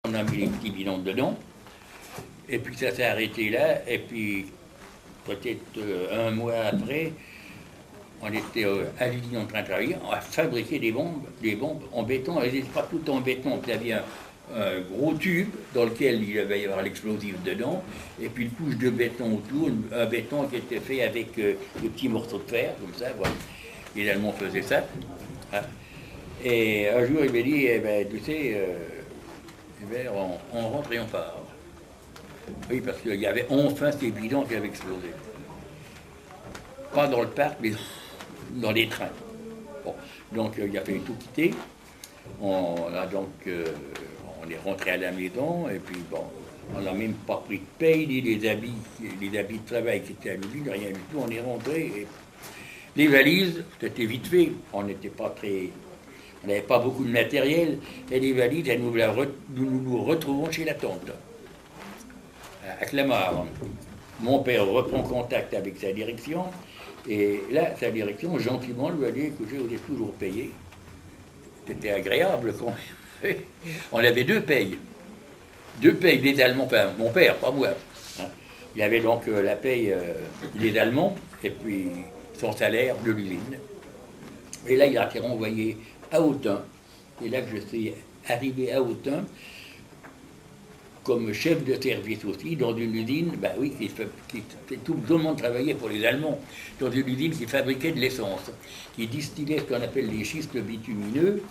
On a mis les petits bidons dedans, et puis ça s'est arrêté là, et puis peut-être un mois après, on était à l'usine en train de travailler, on a fabriqué des bombes en béton. Elles n'étaient pas toutes en béton, il y avait un gros tube dans lequel il devait y avoir l'explosif dedans, et puis une couche de béton autour, un béton qui était fait avec des petits morceaux de fer, comme ça, voilà. Les Allemands faisaient ça. Hein. Et un jour, il m'a dit, eh ben, tu sais, on rentre et on part. Oui, parce qu'il y avait enfin ces bidons qui avaient explosé. Pas dans le parc, mais dans les trains. Bon. Donc il a fallu tout quitter. On est rentré à la maison, et puis bon, on n'a même pas pris de paye, ni les habits de travail qui étaient à l'usine, rien du tout. On est rentré. Et les valises, c'était vite fait. On n'avait pas beaucoup de matériel, et les valises, nous retrouvons chez la tante, à Clamart. Mon père reprend contact avec sa direction, et là, sa direction, gentiment, lui a dit, écoutez, vous êtes toujours payé. C'était agréable quand même. On avait deux payes des Allemands, enfin, mon père, pas moi. Hein. Il y avait donc la paye des Allemands, et puis son salaire de l'usine. Et là, il a été renvoyé à Autun. C'est là que je suis arrivé à Autun comme chef de service aussi, dans une usine, ben oui, tout le monde travaillait pour les Allemands, dans une usine qui fabriquait de l'essence, qui distillait ce qu'on appelle les schistes bitumineux,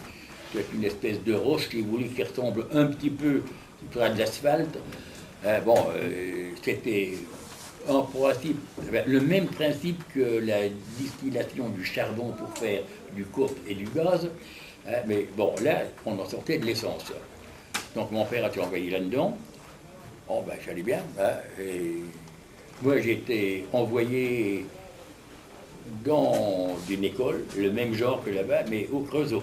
c'est une espèce de roche, si vous voulez, qui ressemble un petit peu à de l'asphalte. C'était en principe le même principe que la distillation du charbon pour faire du coke et du gaz, mais bon, là, on en sortait de l'essence. Donc mon père a été envoyé là-dedans. Oh ben j'allais bien. Hein, et moi j'ai été envoyé dans une école, le même genre que là-bas, mais au Creusot.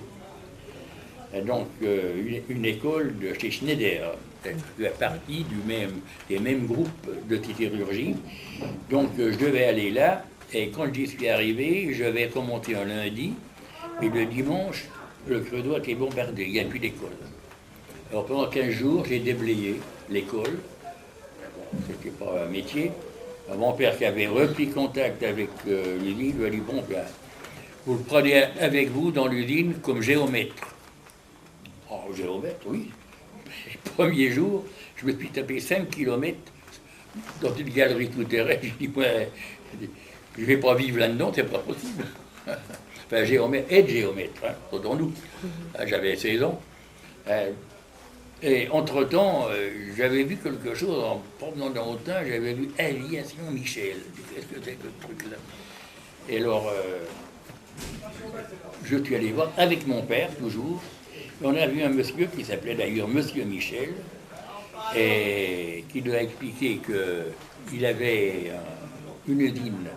Donc une école de chez Schneider, fait partie des mêmes groupes de sidérurgie. Donc je devais aller là, et quand j'y suis arrivé, je vais remonter un lundi, et le dimanche, le Creusot a été bombardé, il n'y a plus d'école. Alors pendant 15 jours, j'ai déblayé l'école. Bon, c'était pas un métier. Mon père qui avait repris contact avec l'usine lui a dit, bon, ben, vous le prenez avec vous dans l'usine comme géomètre. Oh, géomètre, oui. Les premiers jours, je me suis tapé 5 km dans une galerie souterraine. Je dis, ouais, je ne vais pas vivre là-dedans, c'est pas possible. Enfin, être géomètre, hein, entendons-nous. J'avais 16 ans. Et entre-temps, j'avais vu quelque chose, en promenant dans Autun, j'avais vu Aviation Michel. Qu'est-ce que c'est que ce truc-là? Et alors, je suis allé voir avec mon père, toujours. Et on a vu un monsieur qui s'appelait d'ailleurs Monsieur Michel, et qui nous a expliqué qu'il avait une usine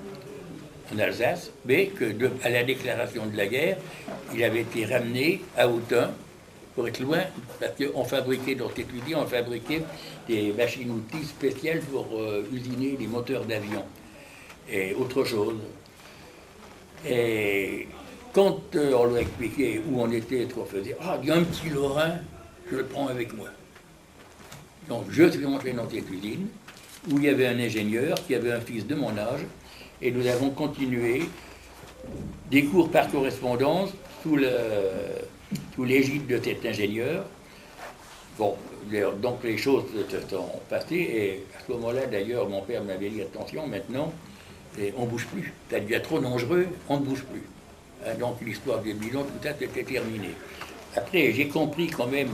en Alsace, mais qu'à la déclaration de la guerre, il avait été ramené à Autun, pour être loin, parce qu'on fabriquait dans cette usine, on fabriquait des machines-outils spéciales pour usiner des moteurs d'avion et autre chose. Et quand on lui a expliqué où on était, on faisait « Ah, il y a un petit Lorrain, je le prends avec moi ». Donc je suis rentré dans cette usine, où il y avait un ingénieur qui avait un fils de mon âge, et nous avons continué des cours par correspondance sous l'égide de cet ingénieur. Bon, donc les choses se sont passées, et à ce moment-là, d'ailleurs, mon père m'avait dit, attention, maintenant, on ne bouge plus. Ça devient trop dangereux, on ne bouge plus. Donc l'histoire des bidons, tout ça, c'était terminé. Après, j'ai compris quand même,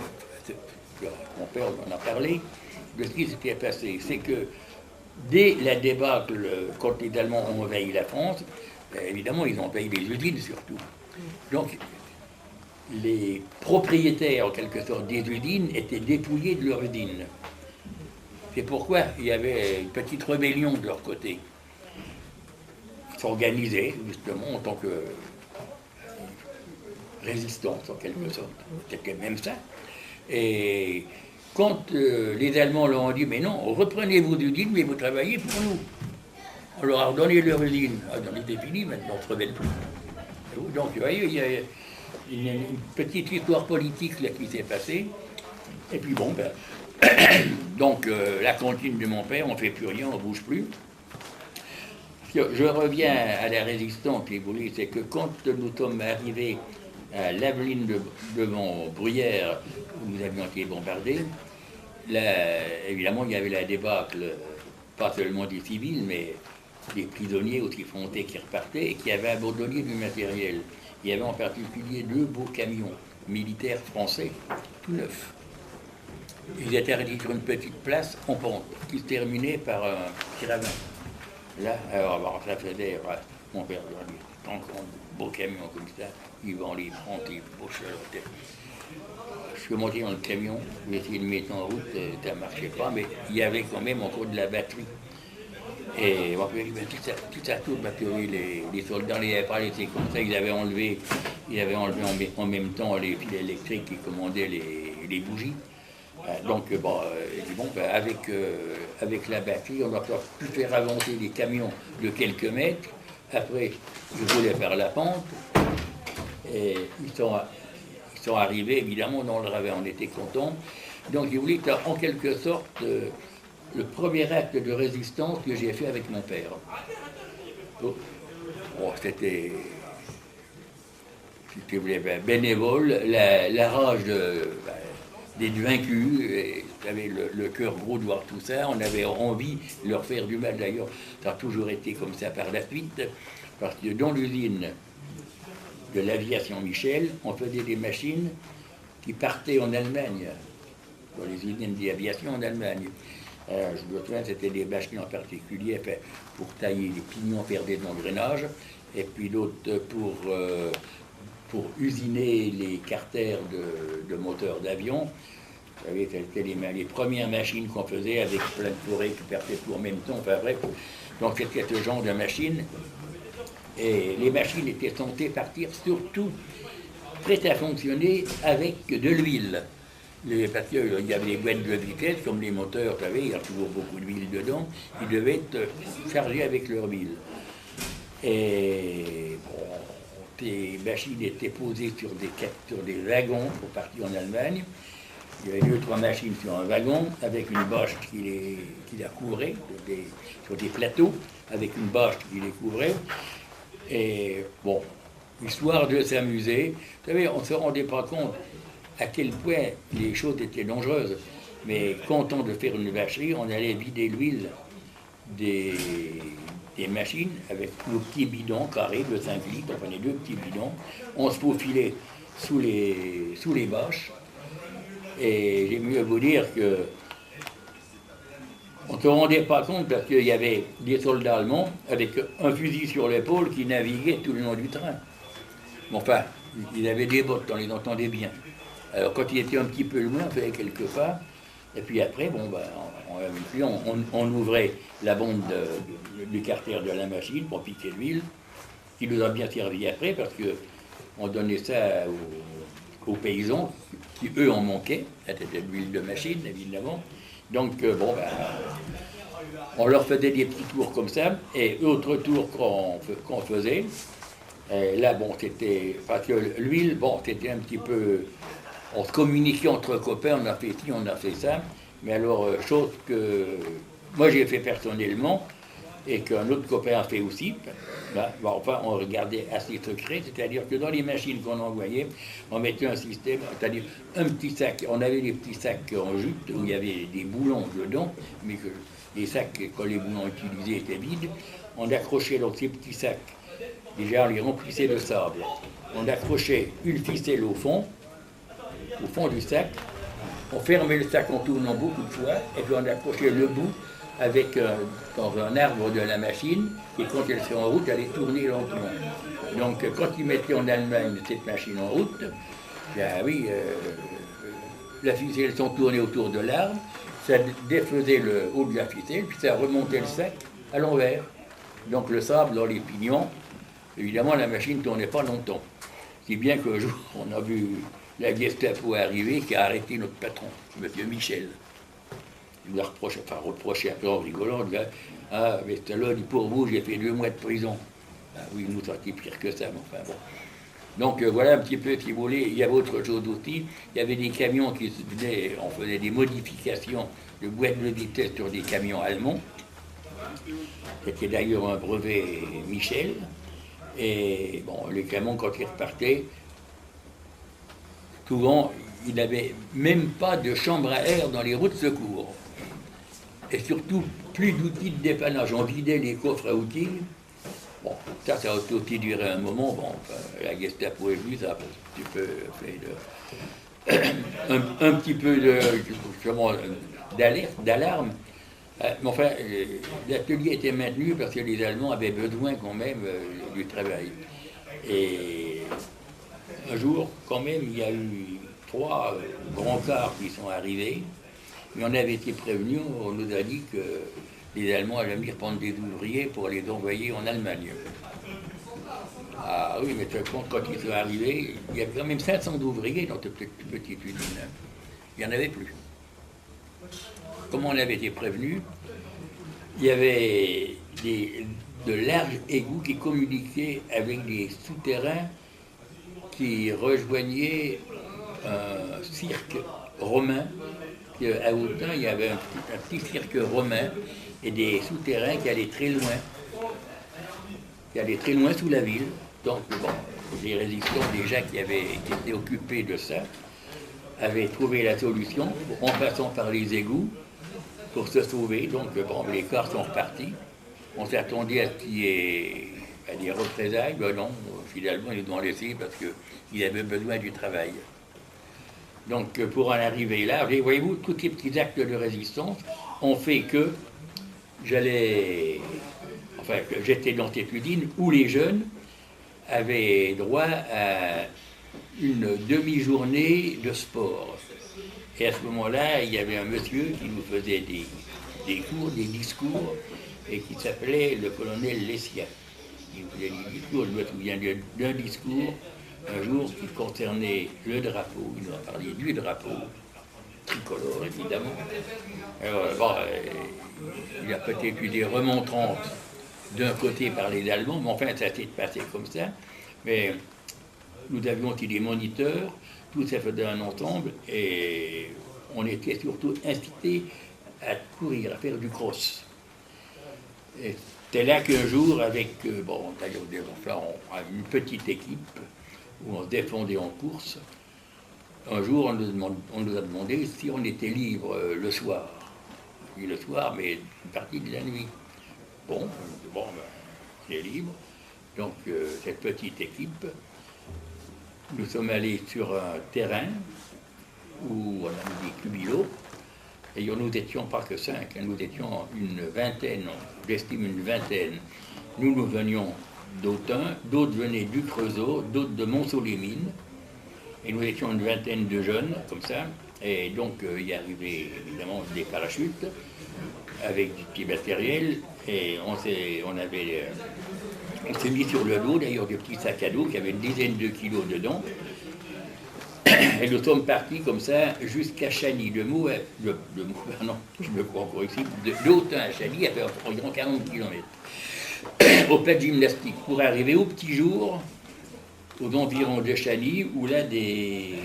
mon père en a parlé, de ce qui s'était passé. C'est que dès la débâcle, quand les Allemands ont envahi la France, évidemment, ils ont envahi les usines surtout. Donc, les propriétaires, en quelque sorte, des usines étaient dépouillés de leurs usines. C'est pourquoi il y avait une petite rébellion de leur côté. Ils s'organisaient, justement, en tant que résistance, en quelque sorte. C'était même ça. Et quand les Allemands leur ont dit, mais non, reprenez vos usines, mais vous travaillez pour nous. On leur a redonné leur usine. Ah, on était fini, maintenant on ne se rebelle plus. Donc, vous voyez, il y a une petite histoire politique là, qui s'est passée. Et puis bon, ben, donc la cantine de mon père, on ne fait plus rien, on ne bouge plus. Je reviens à la résistance, si vous voulez, c'est que quand nous sommes arrivés à l'Aveline devant Bruyères, où nous avions été bombardés, là, évidemment, il y avait la débâcle, pas seulement des civils, mais des prisonniers aussi frontés qui repartaient et qui avaient abandonné du matériel. Il y avait en particulier 2 beaux camions militaires français, tout neufs. Ils étaient arrêtés sur une petite place en pente, qui se terminait par un petit ravin. Là, alors, ça faisait, mon père dit, tant qu'on beau camion comme ça, ils vont les prendre, ils bouchaient leur tête. Je suis monté dans le camion, j'ai essayé de mettre en route, ça ne marchait pas, mais il y avait quand même encore de la batterie. Et mon père dit, tout ça tourne, batterie, les soldats ne les avaient pas laissés comme ça, ils avaient enlevé en même temps les fils électriques qui commandaient les bougies. Donc, avec la batterie, on a pu faire avancer des camions de quelques mètres. Après, ils roulaient par la pente. Et ils sont arrivés, évidemment, dans le ravin. On était contents. Donc, je voulais en quelque sorte le premier acte de résistance que j'ai fait avec mon père. C'était bénévole. La rage d'être vaincus, j'avais le cœur gros de voir tout ça, on avait envie de leur faire du mal d'ailleurs, ça a toujours été comme ça par la suite, parce que dans l'usine de l'aviation Michel, on faisait des machines qui partaient en Allemagne, dans les usines d'aviation en Allemagne. Je me souviens, c'était des machines en particulier pour tailler les pignons, faire des engrenages, et puis d'autres pour usiner les carters de moteurs d'avion. Vous savez, c'était les premières machines qu'on faisait avec plein de forêts qui partaient tout en même temps. Enfin bref, donc c'était ce genre de machines. Et les machines étaient censées partir surtout prêtes à fonctionner avec de l'huile. Parce qu'il y avait des boîtes de vitesse, comme les moteurs, vous savez, il y a toujours beaucoup d'huile dedans. Ils devaient être chargés avec leur huile. Et bon, les machines étaient posées sur des wagons pour partir en Allemagne. Il y avait 2 ou 3 machines sur un wagon avec une bâche qui la couvrait, sur des plateaux, avec une bâche qui les couvrait. Et bon, histoire de s'amuser. Vous savez, on ne se rendait pas compte à quel point les choses étaient dangereuses. Mais content de faire une vacherie, on allait vider l'huile des machines avec nos petits bidons carrés de 5 litres, on prenait 2 petits bidons, on se faufilait sous les bâches, et j'ai mieux vous dire que on ne se rendait pas compte parce qu'il y avait des soldats allemands avec un fusil sur l'épaule qui naviguaient tout le long du train. Bon, enfin, ils avaient des bottes, on les entendait bien. Alors quand ils étaient un petit peu loin, on faisait quelques pas, et puis après, on ouvrait la bombe du carter de la machine pour piquer l'huile, qui nous a bien servi après, parce qu'on donnait ça aux paysans, qui eux en manquaient, c'était de l'huile de machine, évidemment. Donc, on leur faisait des petits tours comme ça, et autre tour qu'on faisait, et là, bon, c'était, parce que l'huile, bon, c'était un petit peu, on se communiquait entre copains, on a fait ci, on a fait ça. Mais alors, chose que moi j'ai fait personnellement et qu'un autre copain a fait aussi, enfin on regardait assez secret, c'est-à-dire que dans les machines qu'on envoyait, on mettait un système, c'est-à-dire un petit sac, on avait des petits sacs en jute où il y avait des boulons dedans, mais que les sacs, quand les boulons utilisés étaient vides, on accrochait dans ces petits sacs, déjà on les remplissait de sable, on accrochait une ficelle au fond du sac. On fermait le sac en tournant beaucoup de fois, et puis on accrochait le bout dans un arbre de la machine, et quand elle serait en route, elle allait tourner lentement. Donc quand ils mettaient en Allemagne cette machine en route, la ficelle s'en tournait autour de l'arbre, ça défaisait le haut de la ficelle, puis ça remontait le sac à l'envers. Donc le sable dans les pignons, évidemment la machine ne tournait pas longtemps. Si bien qu'un jour, on a vu la Gestapo arriver qui a arrêté notre patron, M. Michel. Il nous a reproché un peu en rigolant, il dit, ah, mais là, pour vous, j'ai fait 2 mois de prison. Ah oui, nous, ça a été pire que ça, mais enfin bon. Donc voilà un petit peu, si vous voulez, il y avait autre chose aussi. Il y avait des camions qui venaient, on faisait des modifications de boîtes de vitesse sur des camions allemands. C'était d'ailleurs un brevet Michel. Et bon, les camions, quand ils repartaient, souvent, il n'avait même pas de chambre à air dans les roues de secours. Et surtout, plus d'outils de dépannage. On vidait les coffres à outils. Bon, ça a aussi duré un moment. Bon, enfin, la Gestapo est venue, ça a un petit peu fait un petit peu d'alerte, d'alarme. Mais enfin, l'atelier était maintenu parce que les Allemands avaient besoin quand même du travail. Et un jour, quand même, il y a eu 3 grands cars qui sont arrivés. Mais on avait été prévenus, on nous a dit que les Allemands allaient venir prendre des ouvriers pour les envoyer en Allemagne. Ah oui, mais tu compte, quand ils sont arrivés, il y avait quand même 500 ouvriers dans cette petite usine. Il n'y en avait plus. Comme on avait été prévenus, il y avait de larges égouts qui communiquaient avec des souterrains qui rejoignaient un cirque romain. À Autun, il y avait un petit cirque romain et des souterrains qui allaient très loin sous la ville. Donc, bon, les résistants déjà qui étaient occupés de ça avaient trouvé la solution en passant par les égouts pour se sauver. Donc, bon, les corps sont repartis. On s'attendait à ce qu'il y ait des représailles. Ben non, finalement, ils nous ont laissé parce qu'ils avaient besoin du travail. Donc, pour en arriver là, voyez-vous, tous ces petits actes de résistance ont fait que j'étais dans cette usine où les jeunes avaient droit à une demi-journée de sport. Et à ce moment-là, il y avait un monsieur qui nous faisait des cours, des discours, et qui s'appelait le colonel Lessia. Il nous faisait des discours, je me souviens d'un discours un jour qui concernait le drapeau. Il nous a parlé du drapeau, tricolore évidemment. Alors, bon, il a peut-être eu des remontrances d'un côté par les Allemands, mais enfin ça s'est passé comme ça. Mais nous avions aussi des moniteurs, tout ça faisait un ensemble, et on était surtout incités à courir, à faire du cross. Et c'était là qu'un jour, avec d'ailleurs une petite équipe, où on se défendait en course, un jour on nous a demandé si on était libre le soir. Et le soir, mais une partie de la nuit. Bon, on est libre. Donc cette petite équipe, nous sommes allés sur un terrain où on a mis des cubilots, et nous n'étions pas que 5, nous étions une vingtaine, j'estime une vingtaine. Nous venions d'Autun, d'autres venaient du Creusot, d'autres de Montceau-les-Mines, et nous étions une vingtaine de jeunes, comme ça, et donc il y arrivait évidemment des parachutes avec du petit matériel, et on s'est mis sur le dos, d'ailleurs des petits sacs à dos qui avaient une dizaine de kilos dedans, et nous sommes partis comme ça jusqu'à Chagny. Pardon, je me crois encore ici, d'Autun à Chagny, à faire environ 40 km. Au plat de gymnastique, pour arriver au petit jour, aux environs de Chagny, où là des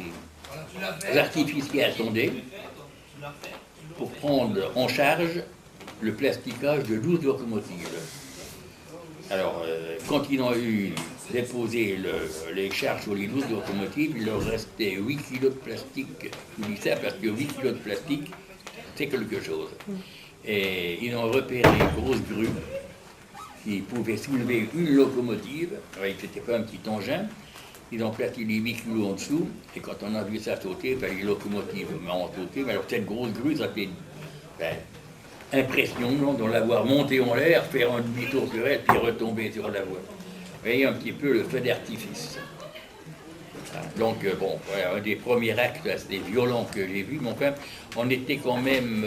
artificiers attendaient pour prendre en charge le plasticage de 12 locomotives. Alors, quand ils ont eu déposé les charges sur les 12 locomotives, il leur restait 8 kilos de plastique. Je vous dis ça parce que 8 kilos de plastique, c'est quelque chose. Et ils ont repéré une grosse grue qui pouvait soulever une locomotive. C'était pas un petit engin. Ils ont placé les 8 kilos en dessous, et quand on a vu ça sauter, les locomotives ont sauté. Mais alors cette grosse grue, ça fait impressionnant de l'avoir montée en l'air, faire un demi-tour sur elle, puis retomber sur la voie. Vous voyez un petit peu le feu d'artifice. Donc, voilà, un des premiers actes assez violents que j'ai vu, mais enfin, on était quand même...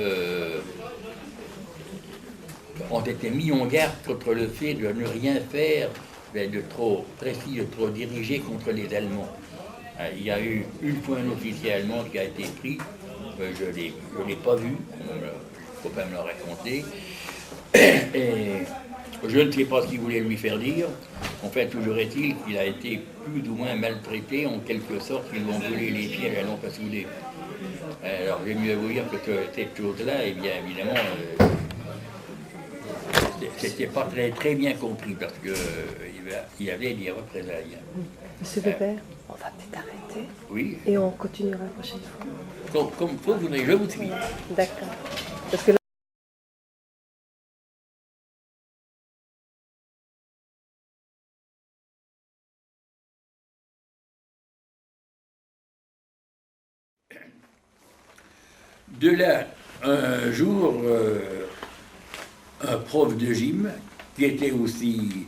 on était mis en garde contre le fait de ne rien faire de trop précis, de trop dirigé contre les Allemands. Il y a eu une fois un officier allemand qui a été pris, je ne l'ai pas vu, il faut pas me le raconter, et Je ne sais pas ce qu'il voulait lui faire dire. En fait, toujours est-il qu'il a été plus ou moins maltraité, en quelque sorte, ils lui ont brûlé les pieds à la lampe à souder. Alors, j'ai mieux à vous dire que cette chose-là, eh bien, évidemment, c'était pas très bien compris, parce qu'il y avait des représailles. Monsieur Weber, on va peut-être arrêter. Oui. Et on continuera la prochaine fois. Comme vous voudrez, je vous suis. D'accord. Parce que De là, un jour, un prof de gym, qui était aussi,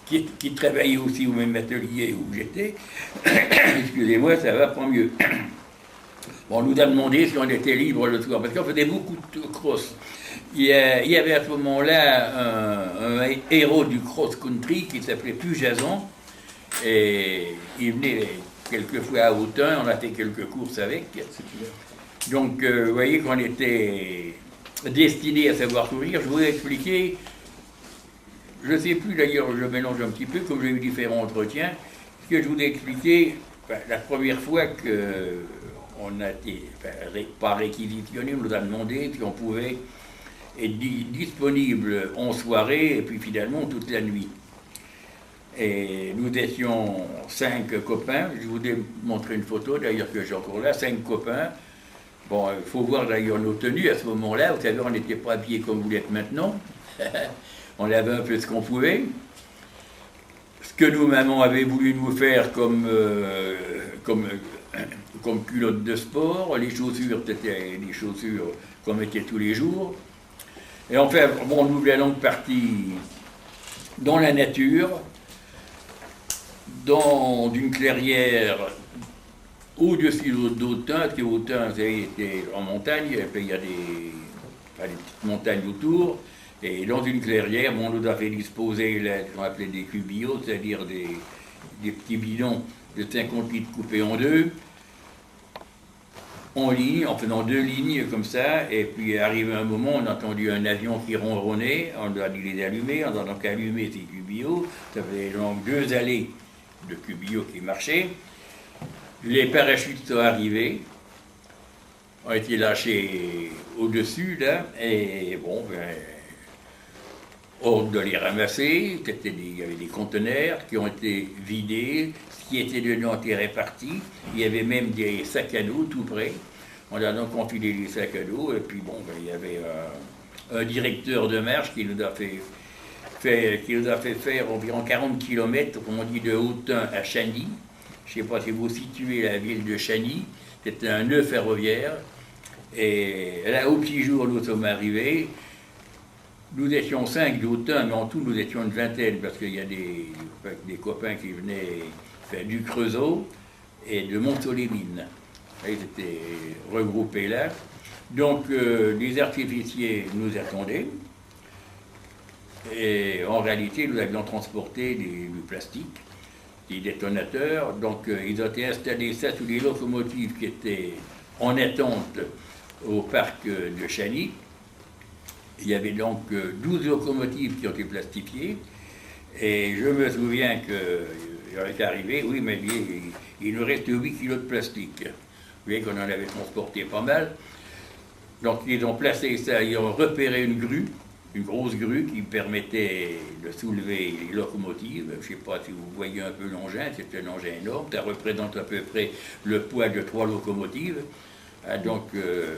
qui travaillait aussi au même atelier où j'étais, excusez-moi, ça va pas mieux. Bon, on nous a demandé si on était libre le soir, parce qu'on faisait beaucoup de cross. Il y avait à ce moment-là un héros du cross-country qui s'appelait Pujason, et il venait quelquefois à Autun, on a fait quelques courses avec. Donc, vous voyez qu'on était destinés à savoir courir. Je vous ai expliqué, je ne sais plus d'ailleurs, je mélange un petit peu, comme j'ai eu différents entretiens, ce que je vous ai expliqué, la première fois qu'on a été, pas réquisitionné, on nous a demandé si on pouvait être disponible en soirée et puis finalement toute la nuit. Et nous étions 5 copains, je vous ai montré une photo d'ailleurs que j'ai encore là, 5 copains. Bon, il faut voir d'ailleurs nos tenues à ce moment-là, vous savez, on n'était pas habillés comme vous l'êtes maintenant, on avait un peu ce qu'on pouvait. Ce que nos mamans avaient voulu nous faire comme culottes de sport, les chaussures, c'était des chaussures qu'on mettait tous les jours. Et enfin, bon, nous voilà donc partis dans la nature, dans une clairière au-dessus d'Autun, parce qu'Autun, c'était en montagne, et puis il y a des petites montagnes autour, et dans une clairière, on nous a fait disposer ce qu'on appelait des cubillots, c'est-à-dire des petits bidons de 50 litres coupés en deux, en ligne, en faisant 2 lignes comme ça, et puis arrivé un moment, on a entendu un avion qui ronronnait, on a dû les allumer, on a donc allumé ces cubillots, ça faisait donc 2 allées de cubillots qui marchaient. Les parachutes sont arrivés, ont été lâchés au-dessus, là, et bon, ordre de les ramasser, il y avait des conteneurs qui ont été vidés, ce qui était dedans était réparti, il y avait même des sacs à dos tout près. On a donc enfilé les sacs à dos, et puis bon, il y avait un directeur de marche qui nous a fait faire environ 40 km, comme on dit, de Autun à Chagny. Je ne sais pas si vous situez la ville de Chagny, c'était un nœud ferroviaire. Et là, au petit jour, nous sommes arrivés. Nous étions 5 d'Autun, mais en tout, nous étions une vingtaine, parce qu'il y a des copains qui venaient faire du Creusot et de Montsolémine. Ils étaient regroupés là. Donc, les artificiers nous attendaient. Et en réalité, nous avions transporté du plastique, des détonateurs. Donc, ils ont été installés ça sous les locomotives qui étaient en attente au parc de Chagny. Il y avait donc 12 locomotives qui ont été plastifiées. Et je me souviens qu'il est arrivé, oui, mais il nous reste 8 kilos de plastique. Vous voyez qu'on en avait transporté pas mal. Donc, ils ont placé ça, ils ont repéré une grue, une grosse grue qui permettait de soulever les locomotives. Je ne sais pas si vous voyez un peu l'engin, c'est un engin énorme. Ça représente à peu près le poids de 3 locomotives. Donc,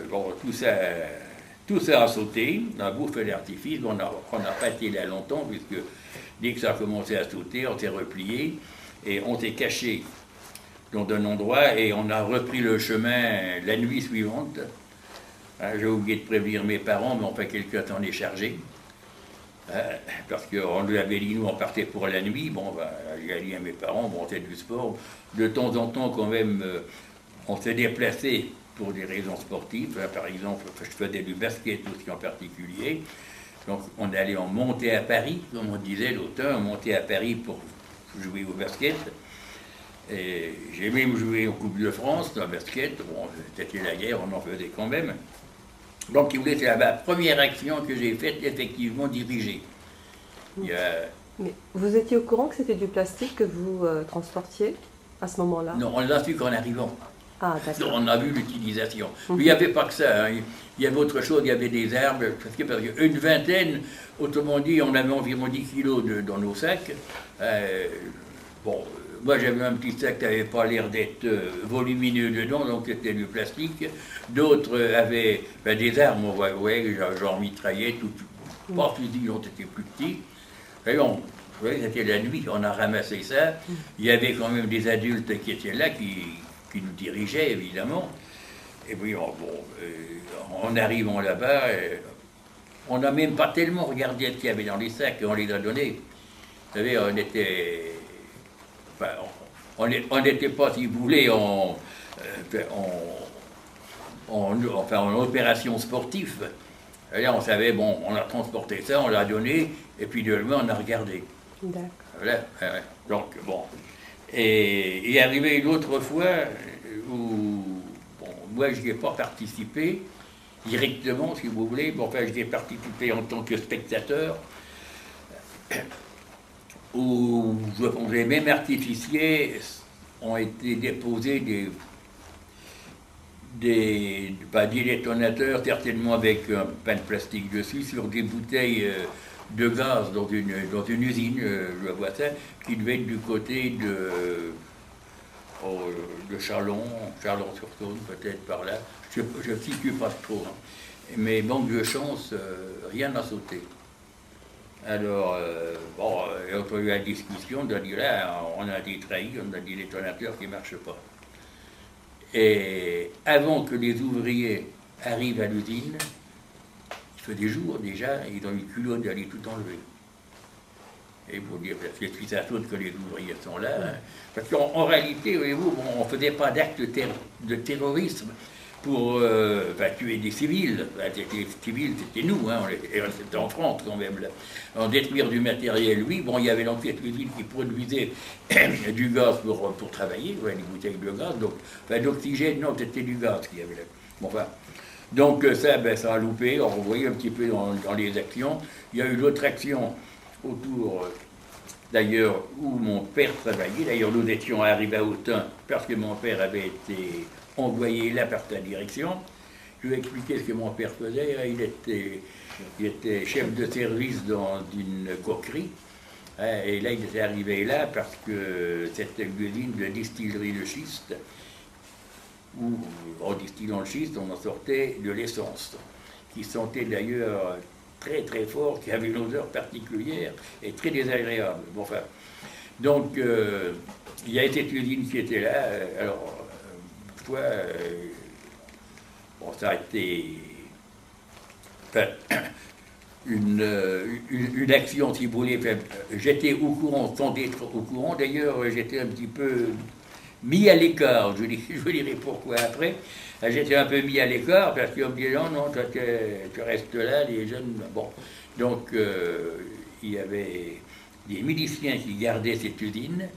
bon, tout ça a sauté, on a bouffé l'artifice, on n'a pas été là longtemps, puisque dès que ça a commencé à sauter, on s'est replié et on s'est caché dans un endroit et on a repris le chemin la nuit suivante. J'ai oublié de prévenir mes parents, mais enfin quelqu'un s'en est chargé. Parce qu'on lui avait dit, nous on partait pour la nuit, bon, j'ai dit à mes parents, bon, c'est du sport. De temps en temps, quand même, on s'est déplacé pour des raisons sportives. Par exemple, je faisais du basket aussi en particulier. Donc on allait en monter à Paris, comme on disait l'automne, on montait à Paris pour jouer au basket. Et j'ai même joué en Coupe de France, en basket. Bon, c'était la guerre, on en faisait quand même. Donc, si vous voulez, c'est la première action que j'ai faite, effectivement, dirigée. Mais vous étiez au courant que c'était du plastique que vous transportiez à ce moment-là? Non, on l'a su qu'en arrivant. Ah, d'accord. On a vu l'utilisation. Il n'y avait pas que ça. Hein. Il y avait autre chose, il y avait des arbres, parce qu'une vingtaine, autrement dit, on avait environ 10 kilos dans nos sacs. Bon, moi j'avais un petit sac qui n'avait pas l'air d'être volumineux dedans, donc c'était du plastique. D'autres avaient des armes, genre mitraillettes, pas fusils, ont été plus petits. Et c'était la nuit, on a ramassé ça. Il y avait quand même des adultes qui étaient là, qui nous dirigeaient, évidemment. Et puis, en arrivant là-bas, on n'a même pas tellement regardé ce qu'il y avait dans les sacs, on les a donnés. Vous savez, on n'était pas, si vous voulez, en opération sportive. Et là, on savait, bon, on a transporté ça, on l'a donné, et puis de loin, on a regardé. D'accord. Voilà. Donc, bon. Et il est arrivé une autre fois où, bon, moi, je n'y ai pas participé directement, si vous voulez. Bon, enfin, j'y ai participé en tant que spectateur, où les mêmes artificiers ont été déposés des détonateurs, certainement avec un pain de plastique dessus, sur des bouteilles de gaz dans une usine, je vois ça, qui devait être du côté de Chalon-sur-Saône, peut-être par là. Je ne situe pas trop. Hein. Mais manque de chance, rien n'a sauté. Alors, on a eu la discussion, on a dit là, on a des trahis, on a des détonateurs qui ne marchent pas. Et avant que les ouvriers arrivent à l'usine, il fait des jours déjà, ils ont eu le culot d'aller tout enlever. Et pour dire, c'est suite à faute que les ouvriers sont là. Hein. Parce qu'en réalité, voyez-vous, on ne faisait pas d'acte de terrorisme pour tuer des civils. Les civils, c'était nous, hein, c'était en France quand même. Là. En détruire du matériel, oui. Bon, il y avait donc cette usine qui produisait du gaz pour travailler, des bouteilles de gaz. Donc, d'oxygène, non, c'était du gaz qu'il y avait là. Bon, donc ça a loupé, on voyait un petit peu dans les actions. Il y a eu d'autres actions autour, d'ailleurs, où mon père travaillait. D'ailleurs, nous étions arrivés à Autun parce que mon père avait été envoyé là par sa direction. Je vais expliquer ce que mon père faisait. Il était chef de service dans une coquerie. Et là, il était arrivé là parce que c'était une usine de distillerie de schiste, où, en distillant le schiste, on en sortait de l'essence, qui sentait d'ailleurs très très fort, qui avait une odeur particulière et très désagréable. Bon, enfin, donc, il y a cette usine qui était là. Alors, ça a été une action, si vous voulez. J'étais au courant, sans être au courant. D'ailleurs, j'étais un petit peu mis à l'écart. Je dirai pourquoi après. J'étais un peu mis à l'écart parce qu'on me disait non, tu restes là, les jeunes. Bon. Donc, il y avait des miliciens qui gardaient cette usine.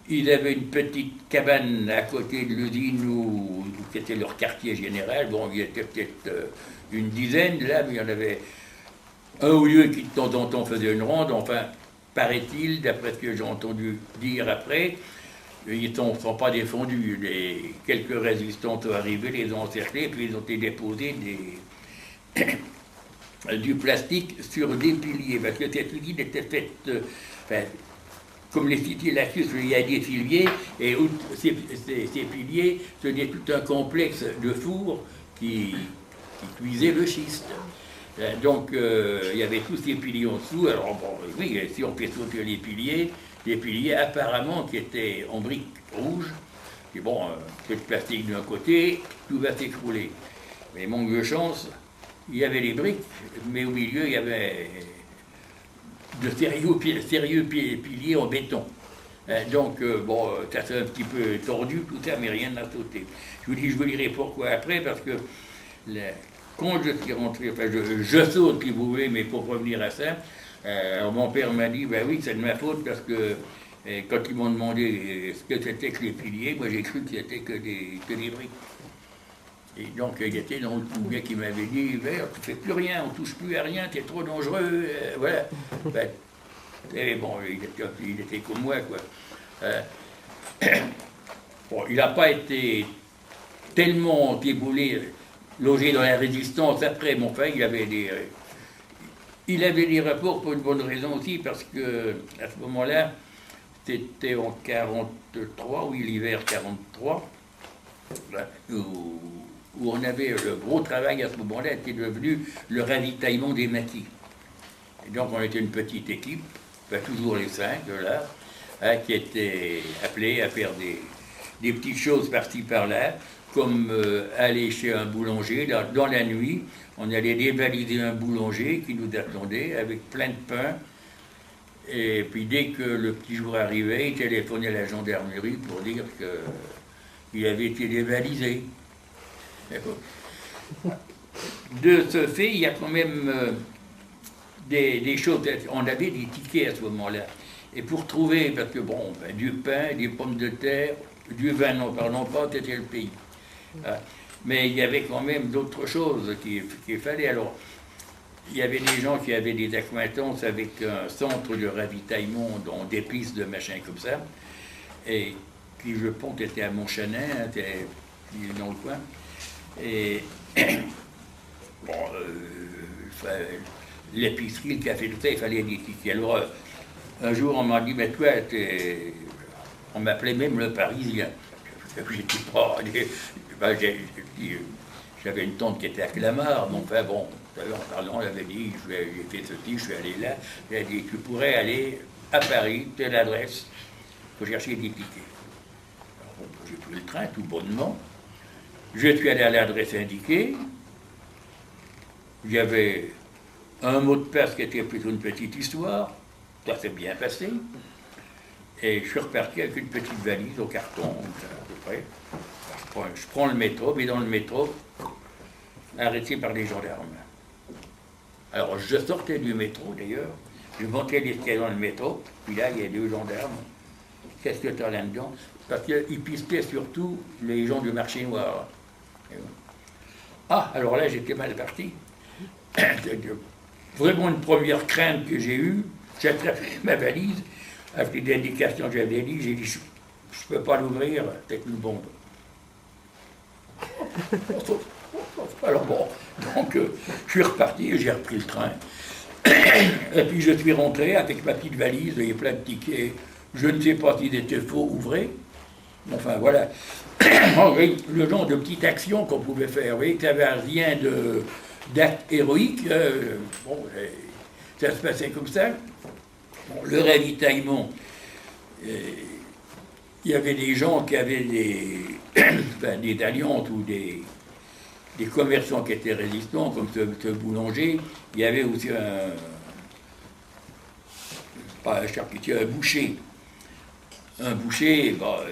Ils avaient une petite cabane à côté de l'usine où c'était leur quartier général. Bon, il y était peut-être une dizaine là, mais il y en avait un ou deux qui de temps en temps faisaient une ronde. Enfin, paraît-il, d'après ce que j'ai entendu dire après, ils ne sont pas défendus. Quelques résistants sont arrivés, les ont encerclés, puis ils ont été déposés du plastique sur des piliers. Parce que cette usine était faite... comme les cités Lacus, il y a des filiers, et ces piliers, c'était tout un complexe de fours qui cuisait le schiste. Donc, il y avait tous ces piliers en dessous. Alors, bon, oui, si on fait sauter les piliers apparemment qui étaient en briques rouges, et bon, peu de plastique d'un côté, tout va s'écrouler. Mais manque de chance, il y avait les briques, mais au milieu, il y avait de sérieux piliers en béton. Donc, ça s'est un petit peu tordu, tout ça, mais rien n'a sauté. Je vous dirai pourquoi après, parce que quand je suis rentré, je saute, si vous voulez, mais pour revenir à ça, alors mon père m'a dit, ben oui, c'est de ma faute, parce que quand ils m'ont demandé ce que c'était que les piliers, moi j'ai cru que c'était que des briques. Et donc, il était dans le gars qui m'avait dit, Vert, tu fais plus rien, on touche plus à rien, tu es trop dangereux, voilà. Ben, et bon, il était comme moi, quoi. Bon, il n'a pas été tellement déboulé, logé dans la résistance. Après, mon frère, il avait des rapports pour une bonne raison aussi, parce que à ce moment-là, c'était en 43, oui, l'hiver 43, où on avait le gros travail à ce moment-là, était devenu le ravitaillement des maquis. Et donc, on était une petite équipe, enfin, toujours les 5, là, hein, qui étaient appelés à faire des petites choses par-ci par-là, comme aller chez un boulanger dans la nuit. On allait dévaliser un boulanger qui nous attendait avec plein de pain. Et puis dès que le petit jour arrivait, il téléphonait à la gendarmerie pour dire qu'il avait été dévalisé. De ce fait, il y a quand même des choses. On avait des tickets à ce moment-là. Et pour trouver, parce que bon, ben, du pain, des pommes de terre, du vin, n'en parlons pas, c'était le pays. Mais il y avait quand même d'autres choses qu'il fallait. Alors, il y avait des gens qui avaient des accointances avec un centre de ravitaillement, dont des pistes de machin comme ça, et qui, je pense, était à Montchanin, était dans le coin. Et bon, l'épicerie, le café, tout ça, il fallait des tickets. Alors, un jour, on m'a dit, mais toi, on m'appelait même le Parisien. J'étais pas. Ben, j'avais une tante qui était à Clamart, donc enfin, bon, en parlant, elle avait dit, j'ai fait ceci, je suis allé là. Elle a dit, tu pourrais aller à Paris, telle adresse, pour chercher des tickets. Alors, bon, j'ai pris le train tout bonnement. Je suis allé à l'adresse indiquée. Il y avait un mot de passe qui était plutôt une petite histoire. Ça s'est bien passé. Et je suis reparti avec une petite valise au carton, à peu près. Je prends le métro, mais dans le métro, arrêté par les gendarmes. Alors, je sortais du métro, d'ailleurs. Je montais l'escalier dans le métro, puis là, il y a 2 gendarmes. Qu'est-ce que tu as là-dedans? Parce qu'ils pistaient surtout les gens du marché noir. Ah, alors là, j'étais mal parti. Vraiment une première crainte que j'ai eue, j'ai attrapé ma valise, avec les indications que j'avais dit, j'ai dit, je ne peux pas l'ouvrir, c'est une bombe. Alors bon, donc je suis reparti, j'ai repris le train. Et puis je suis rentré avec ma petite valise, il y a plein de tickets. Je ne sais pas s'ils étaient faux ou vrais. Enfin voilà. Le genre de petite action qu'on pouvait faire, vous voyez, qu'il n'y avait rien d'acte héroïque. Bon, ça se passait comme ça. Bon, le ravitaillement, il y avait des gens qui avaient des alliances ou des commerçants qui étaient résistants, comme ce boulanger. Il y avait aussi pas un charcutier, un boucher. Un boucher, bah,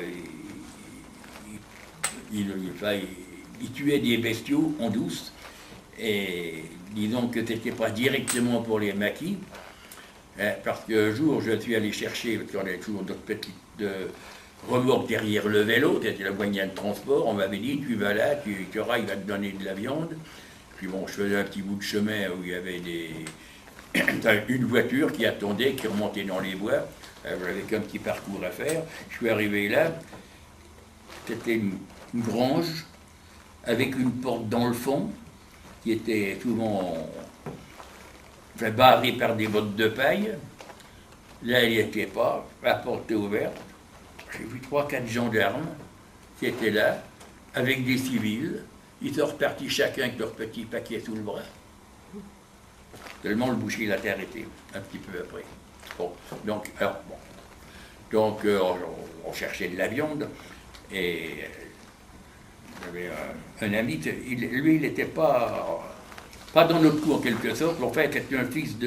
il tuait des bestiaux en douce. Et disons que ce n'était pas directement pour les maquis, parce qu'un jour, je suis allé chercher, parce qu'on avait toujours d'autres petites remorques derrière le vélo, c'était le moyen de transport, on m'avait dit, tu vas là, tu auras, il va te donner de la viande. Puis bon, je faisais un petit bout de chemin où il y avait une voiture qui attendait, qui remontait dans les bois, j'avais qu'un petit parcours à faire. Je suis arrivé là, c'était une grange avec une porte dans le fond, qui était souvent barrée par des bottes de paille. Là, il n'y était pas, la porte était ouverte. J'ai vu 3-4 gendarmes qui étaient là, avec des civils. Ils sont repartis chacun avec leur petit paquet sous le bras. Tellement le boucher il a été arrêté, un petit peu après. Bon, donc, on cherchait de la viande, et j'avais un ami, lui, il n'était pas dans notre coup en quelque sorte. En fait, c'était un fils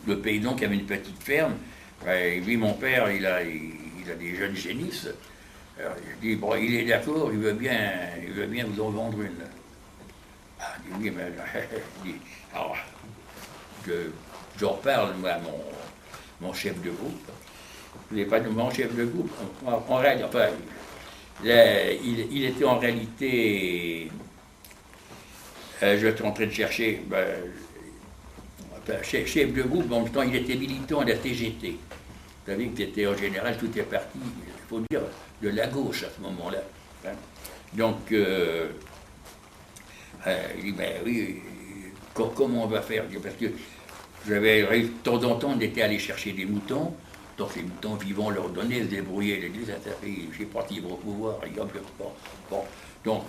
de paysan qui avait une petite ferme. Et lui, mon père, il a des jeunes génisses. Alors, je dis, bon, il est d'accord, il veut bien vous en vendre une. Ah, je dis, oui, mais alors, j'en reparle, moi, à mon chef de groupe. Je n'ai pas de mon chef de groupe. On règle, enfin, Il était en réalité, je suis en train de chercher, chef de groupe, mais en même temps il était militant de la TGT. Vous savez que c'était en général, tout est parti, il faut dire, de la gauche à ce moment-là. Hein. Donc, il dit, ben oui, comment on va faire? Parce que de temps en temps, on était allé chercher des moutons, donc les moutons vivants leur donnaient, se débrouillaient, les ça fait, je sais pas qui vont pouvoir, les gars, bon. Donc,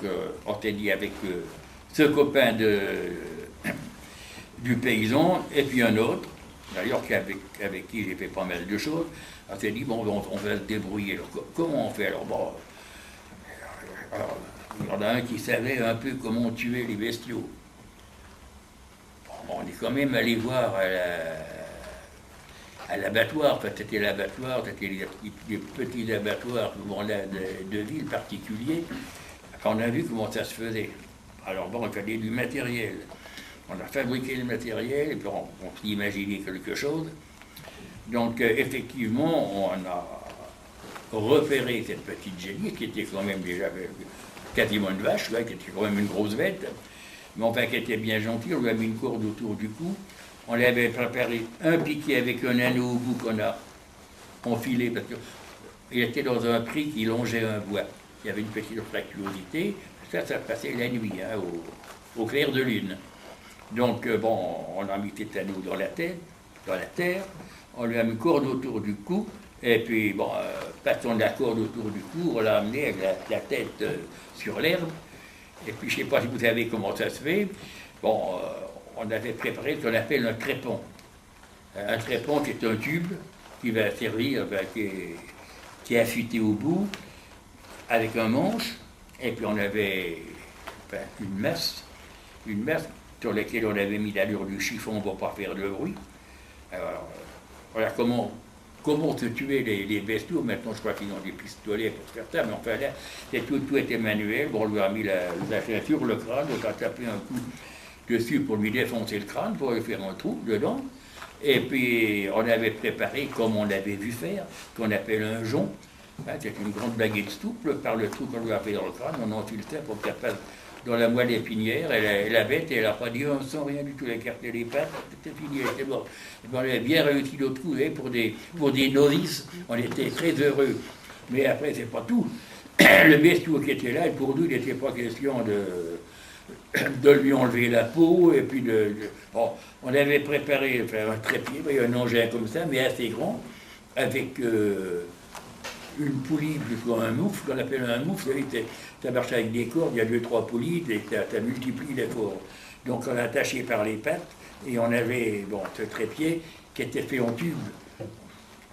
on s'est dit avec ce copain du paysan, et puis un autre, d'ailleurs avec qui j'ai fait pas mal de choses, on s'est dit, bon, on va se débrouiller. Alors, comment on fait? Alors, bon, alors, il y en a un qui savait un peu comment tuer les bestiaux. Bon, on est quand même allé voir à l'abattoir, enfin, c'était l'abattoir, c'était des petits abattoirs de villes particuliers. On a vu comment ça se faisait. Alors bon, il fallait du matériel. On a fabriqué le matériel, et puis on s'est imaginé quelque chose. Donc effectivement, on a repéré cette petite génie, qui était quand même déjà quasiment une vache, qui était quand même une grosse bête, mais enfin qui était bien gentille, on lui a mis une corde autour du cou. On lui avait préparé un piquet avec un anneau au bout qu'on a enfilé, parce qu'il était dans un prix qui longeait un bois. Il y avait une petite obscurité, ça passait la nuit, hein, au clair de lune. Donc, bon, on a mis cet anneau dans la terre, on lui a mis une corde autour du cou, et puis, bon, passant de la corde autour du cou, on l'a amené avec la tête sur l'herbe, et puis je ne sais pas si vous savez comment ça se fait, bon, on avait préparé ce qu'on appelle un crépon. Un crépon, c'est un tube qui va servir, qui est affûté au bout, avec un manche, et puis on avait une masse sur laquelle on avait mis l'allure du chiffon pour ne pas faire de bruit. Alors, voilà comment se tuer les bestiaux. Maintenant, je crois qu'ils ont des pistolets pour faire ça, mais enfin là, tout était manuel. Bon, on lui a mis la ceinture, le crâne, on a tapé un coup dessus pour lui défoncer le crâne, pour lui faire un trou dedans. Et puis, on avait préparé, comme on l'avait vu faire, qu'on appelle un jonc. C'est une grande baguette souple, par le trou qu'on lui a fait dans le crâne, on enfile ça pour qu'elle passe dans la moelle épinière, et la bête, elle n'a pas dit, on sent rien du tout, elle a écarté les pattes, c'était fini, elle était morte. On avait bien réussi le trou, et pour des novices, on était très heureux. Mais après, c'est pas tout. Le bestiau qui était là, pour nous, il n'était pas question de lui enlever la peau, et puis bon, on avait préparé un trépied, un engin comme ça, mais assez grand, avec une poulie, plutôt un moufle, qu'on appelle un moufle, ça marche avec des cordes, il y a 2-3 poulies, et ça multiplie l'effort. Donc on l'a attaché par les pattes, et on avait ce trépied qui était fait en tube.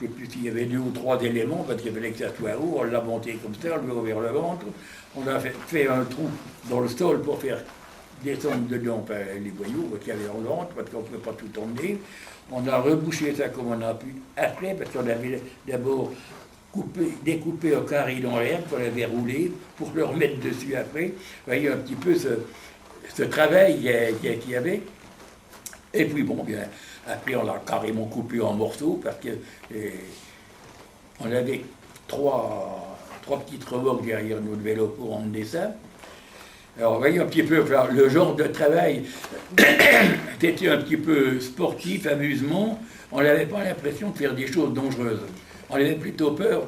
Et puis il y avait 2 ou 3 éléments, parce qu'il fallait que ça soit haut, on l'a monté comme ça, on lui a ouvert le ventre, on a fait un trou dans le sol pour faire descendre dedans les boyaux qu'il y avait dans le ventre, parce qu'on ne pouvait pas tout emmener. On a rebouché ça comme on a pu après, parce qu'on avait d'abord découpé au carré dans l'herbe, qu'on avait roulé, pour le remettre dessus après. Vous voyez un petit peu ce travail qu'il y avait. Et puis bon, bien, après on l'a carrément coupé en morceaux, parce que on avait trois petites remorques derrière notre vélo pour emmener ça. Alors, vous voyez un petit peu le genre de travail, c'était un petit peu sportif, amusement. On n'avait pas l'impression de faire des choses dangereuses. On avait plutôt peur.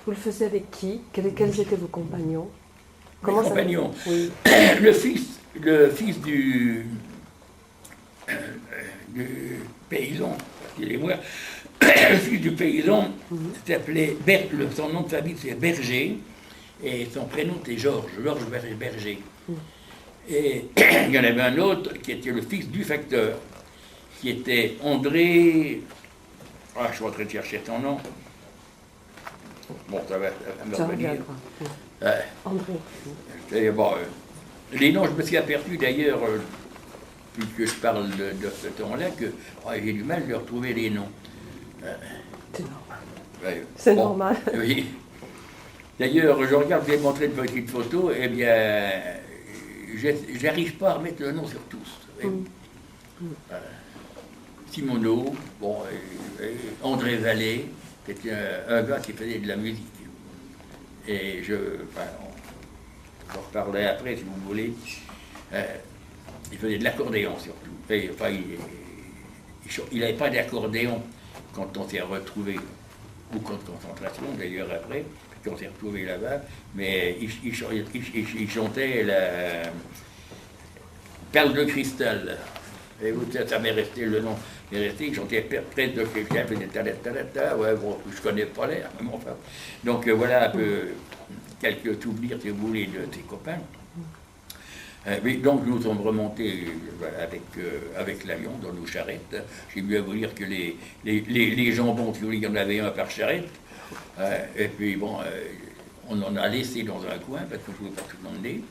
Vous le faisiez avec qui? Quels étaient vos compagnons? Comment ça... compagnons. Oui. Le fils du paysan, excusez-moi, le fils du paysan s'appelait son nom de famille c'est Berger, et son prénom c'était Georges Berger. Et il y en avait un autre qui était le fils du facteur, qui était André. Ah, je suis en train de chercher son nom. Bon, ça va me revenir. André. Bon, les noms, je me suis aperçu d'ailleurs, puisque je parle de ce temps-là, que j'ai du mal de retrouver les noms. C'est normal. C'est normal. Oui. D'ailleurs, je regarde, je vais montrer une petite photo, eh bien, j'arrive pas à remettre le nom sur tous. Simoneau, bon, André Vallée, c'était un gars qui faisait de la musique. Et enfin, on en reparler après si vous voulez. Il faisait de l'accordéon surtout. Et, enfin, il n'avait pas d'accordéon quand on s'est retrouvés, ou camp de concentration d'ailleurs après, puis on s'est retrouvés là-bas, mais il chantait la Perle de cristal. Et vous, ça m'est resté le nom. Il est resté, il chantait Près de cristal, il faisait ta, ouais, bon, je connais pas l'air, mais enfin. Donc voilà un peu quelques souvenirs, si vous voulez, de ses copains. Mais donc nous sommes remontés avec l'avion dans nos charrettes. J'ai mieux à vous dire que les jambons, si vous voulez, il y en avait un par charrette. Et puis bon, on en a laissé dans un coin parce qu'on ne pouvait pas tout emmener.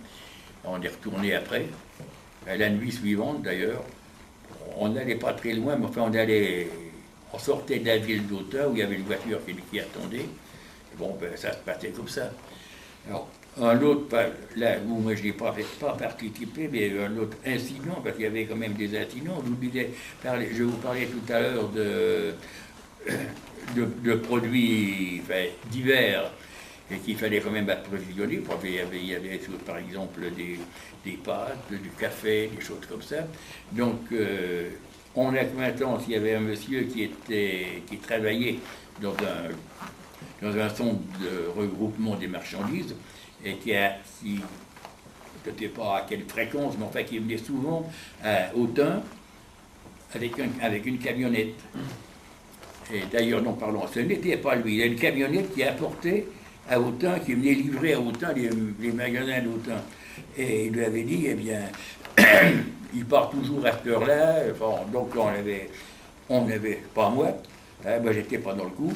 On est retourné après. La nuit suivante d'ailleurs, on n'allait pas très loin, mais enfin on sortait de la ville d'Autun où il y avait une voiture qui attendait. Et bon, ben, ça se passait comme ça. Alors, un autre, là où moi je n'ai pas participé, mais un autre incident, parce qu'il y avait quand même des incidents. Je vous parlais tout à l'heure de produits divers et qu'il fallait quand même approvisionner. Il y avait par exemple des pâtes, du café, des choses comme ça. Donc, on a maintenant, s'il y avait un monsieur qui travaillait dans un centre de regroupement des marchandises, et qui ne sais pas à quelle fréquence, mais enfin qui venait souvent à Autun avec une camionnette. Et d'ailleurs, non, pardon, ce n'était pas lui. Il y a une camionnette qui apportait à Autun, qui venait livrer à Autun les magasins d'Autun. Et il lui avait dit, eh bien, il part toujours à cette heure-là. Enfin, donc on avait, pas moi, moi j'étais pas dans le coup.